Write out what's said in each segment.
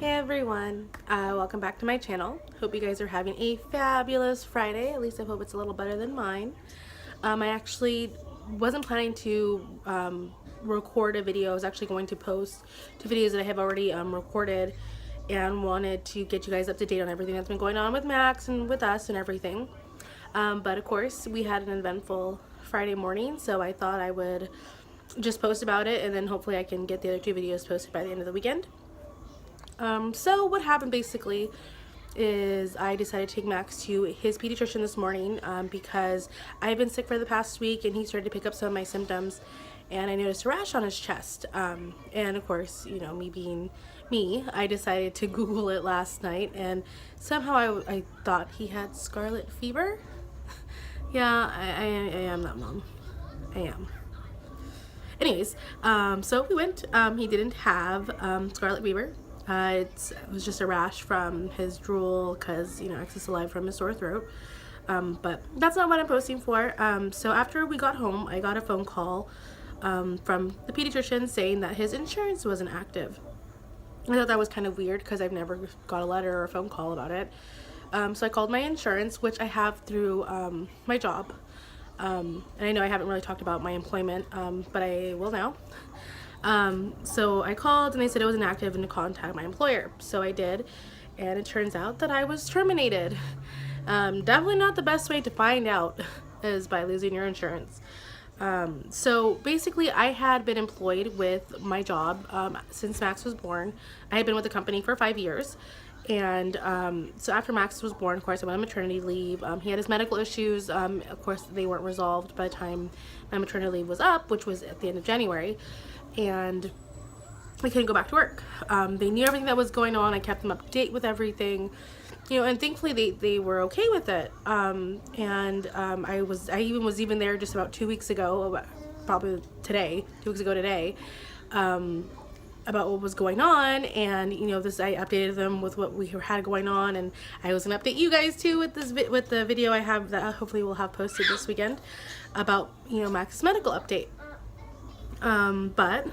Hey everyone, welcome back to my channel. Hope you guys are having a fabulous Friday. At least I hope it's a little better than mine. I actually wasn't planning to record a video. I was actually going to post 2 videos that I have already recorded and wanted to get you guys up to date on everything that's been going on with Max and with us and everything. But of course, we had an eventful Friday morning, so I thought I would just post about it, and then hopefully I can get the other 2 videos posted by the end of the weekend. So what happened basically is I decided to take Max to his pediatrician this morning because I've been sick for the past week, and he started to pick up some of my symptoms, and I noticed a rash on his chest. And of course, you know, me being me, I decided to Google it last night, and somehow I thought he had scarlet fever. Yeah, I am that mom. I am. Anyways, so we went. He didn't have scarlet fever. It was just a rash from his drool because, you know, excess saliva from his sore throat. But that's not what I'm posting for. So after we got home, I got a phone call from the pediatrician saying that his insurance wasn't active. I thought that was kind of weird because I've never got a letter or a phone call about it. So I called my insurance, which I have through my job. And I know I haven't really talked about my employment, but I will now. So I called and they said it was inactive and to contact my employer. So I did, and it turns out that I was terminated. Definitely not the best way to find out is by losing your insurance. So basically I had been employed with my job since Max was born. I had been with the company for 5 years. And so after Max was born, of course, I went on maternity leave. He had his medical issues. Of course, they weren't resolved by the time my maternity leave was up, which was at the end of January. And I couldn't go back to work. They knew everything that was going on. I kept them up to date with everything, you know, and thankfully they were okay with it. I even was there just about 2 weeks ago, probably today, 2 weeks ago today, about what was going on, and you know, I updated them with what we had going on, and I was gonna update you guys too with the video I have that hopefully we'll have posted this weekend about, you know, Max's medical update. But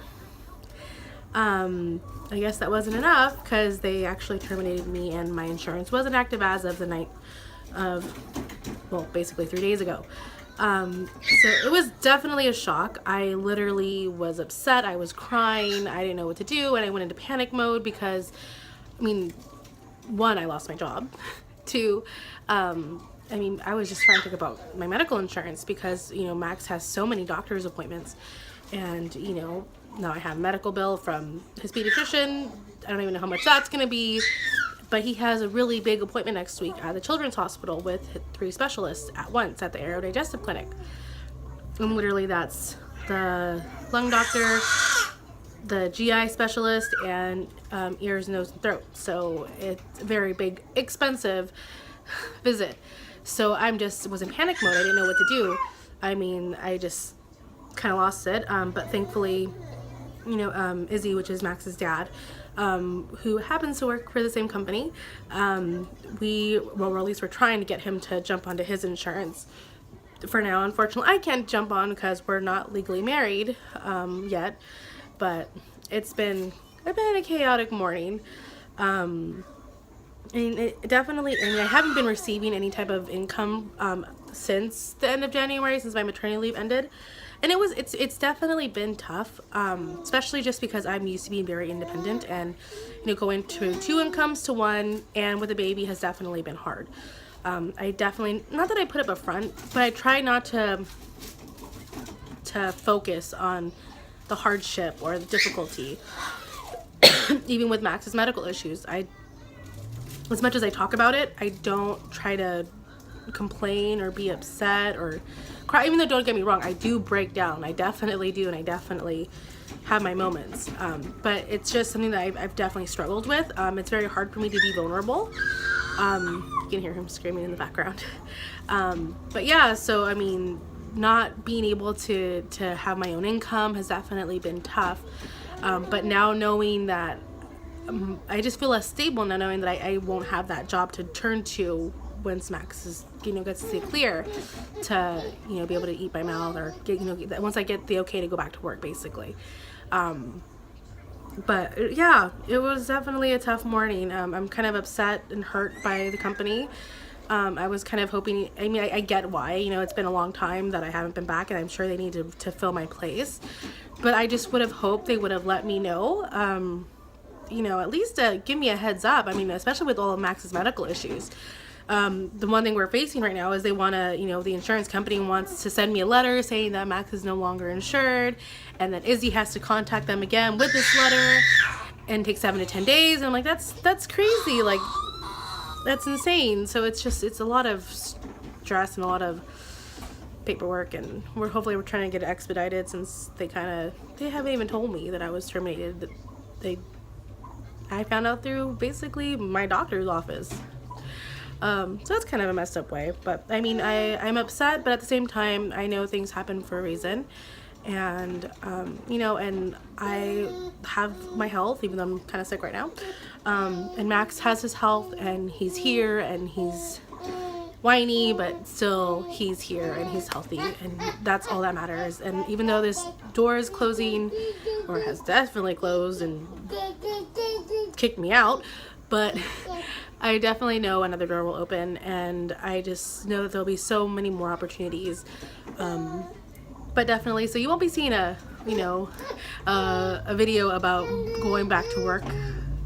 I guess that wasn't enough because they actually terminated me, and my insurance wasn't active as of the night of, well, basically 3 days ago. So it was definitely a shock. I literally was upset. I was crying. I didn't know what to do, and I went into panic mode because, I mean, one, I lost my job. Two, I mean, I was just trying to think about my medical insurance because, you know, Max has so many doctor's appointments, and, you know, now I have a medical bill from his pediatrician. I don't even know how much that's going to be, but he has a really big appointment next week at the Children's Hospital with 3 specialists at once at the aerodigestive clinic. And literally that's the lung doctor, the GI specialist, and ears, nose, and throat. So it's a very big, expensive visit. So was in panic mode. I didn't know what to do. I mean, I just kind of lost it. But thankfully, you know, Izzy, which is Max's dad, who happens to work for the same company, or at least we're trying to get him to jump onto his insurance. For now, unfortunately, I can't jump on because we're not legally married yet, but it's been a chaotic morning. And it definitely, I mean, I haven't been receiving any type of income since the end of January, since my maternity leave ended. And it's definitely been tough, especially just because I'm used to being very independent, and, you know, going to 2 incomes to 1 and with a baby has definitely been hard. I definitely, not that I put up a front, but I try not to focus on the hardship or the difficulty. Even with Max's medical issues, as much as I talk about it, I don't try to complain or be upset or cry, even though, don't get me wrong, I do break down. I definitely do, and I definitely have my moments, but it's just something that I've definitely struggled with. It's very hard for me to be vulnerable. You can hear him screaming in the background. But yeah, so I mean, not being able to have my own income has definitely been tough, but now knowing that I just feel less stable now, knowing that I won't have that job to turn to once Max is, you know, gets to stay clear to, you know, be able to eat by mouth, or get, you know, once I get the okay to go back to work, basically. But yeah, it was definitely a tough morning. I'm kind of upset and hurt by the company. I was kind of hoping, I mean, I get why, you know, it's been a long time that I haven't been back, and I'm sure they need to fill my place. But I just would have hoped they would have let me know, you know, at least give me a heads up. I mean, especially with all of Max's medical issues. The one thing we're facing right now is they want to, you know, the insurance company wants to send me a letter saying that Max is no longer insured, and that Izzy has to contact them again with this letter and take 7 to 10 days. And I'm like, that's crazy. Like, that's insane. So it's a lot of stress and a lot of paperwork, and hopefully we're trying to get it expedited, since they haven't even told me that I was terminated. I found out through basically my doctor's office. So that's kind of a messed up way. But I mean, I'm upset, but at the same time, I know things happen for a reason. And, you know, and I have my health, even though I'm kind of sick right now. And Max has his health, and he's here, and he's whiny, but still he's here and he's healthy, and that's all that matters. And even though this door is closing, or has definitely closed and kicked me out, but I definitely know another door will open, and I just know that there'll be so many more opportunities. But definitely, so you won't be seeing a video about going back to work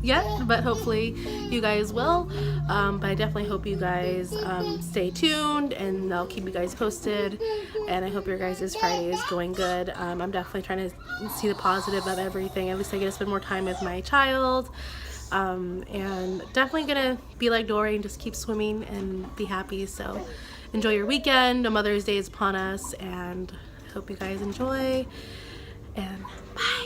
yet, but hopefully you guys will. But I definitely hope you guys stay tuned, and I'll keep you guys posted. And I hope your guys' Friday is going good. I'm definitely trying to see the positive of everything. At least I get to spend more time with my child. And definitely gonna be like Dory and just keep swimming and be happy. So enjoy your weekend. Mother's Day is upon us, and hope you guys enjoy, and bye.